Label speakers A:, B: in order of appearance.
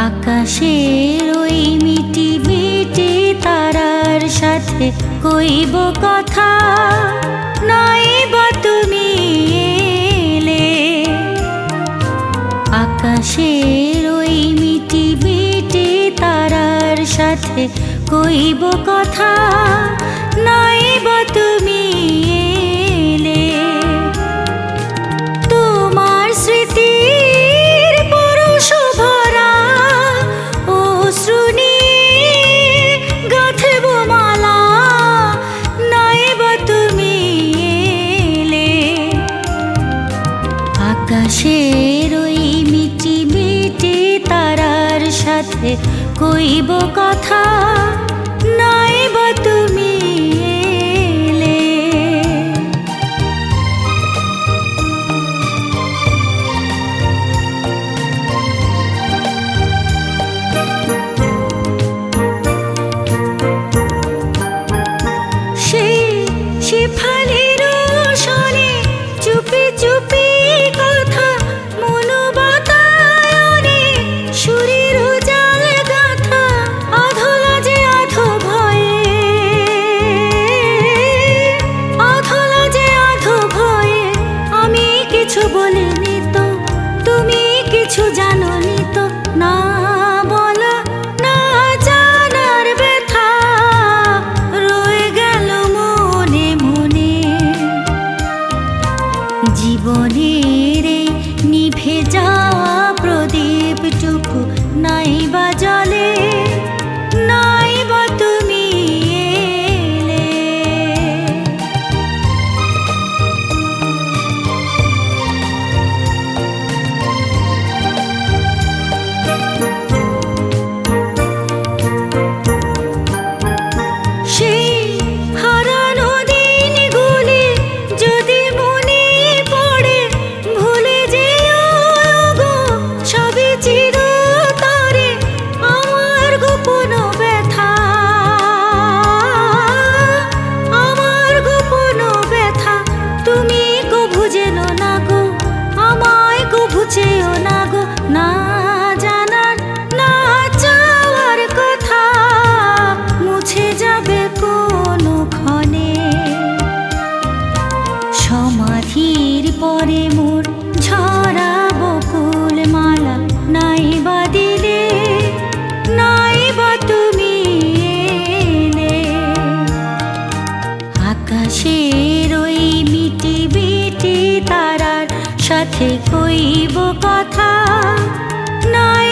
A: আকাশের ওই মিটি মিটি তারার সাথে কইব কথা, নাই বা তুমি এলে। আকাশের ওই মিটি মিটি তারার সাথে কইব কথা, নাই বা তুমি এলে। তোমার স্মৃতির পরশ ভরা অশ্রু নিয়ে গাঁথব মালা, নাই বা তুমি এলে। আকাশের ওই মিটি মিটি তারার সাথে কইব কথা, নাই বা তুমি এলে। শিফালির সনে চুপি চুপি কথা, মন বাতায়নে সুরের জাল গাথা, আধলা যে আধো ভয়ে, আধলা যে আধো ভয়ে। আমি কিছু বলিনি তো, তুমি কিছু জানোনি তো, না বলা না জানার ব্যথা রয়ে গেল মনে মনে। জীবনের এই নিভে যাওয়া প্রদীপটুকু নাই বা জলে, নাই বা তুমি এলে। সেই হারানো দিনগুলি যদি মনে পড়ে, ভুলে যেও গো সবই চিরতরে। আমার গোপন ব্যথা, আমার গোপন ব্যথা তুমি কভু জেনো না গো, আমায় কভু চেও না গো। না জানার না চাওয়ার কথা মুছে যাবে কোনো ক্ষণে। সমাধির পরে মোর ঝরা বকুল মালা, নাই বা দিলে, নাই বা তুমি এলে। আকাশের ওই মিটি মিটি তারার সাথে কইব কথা, নাই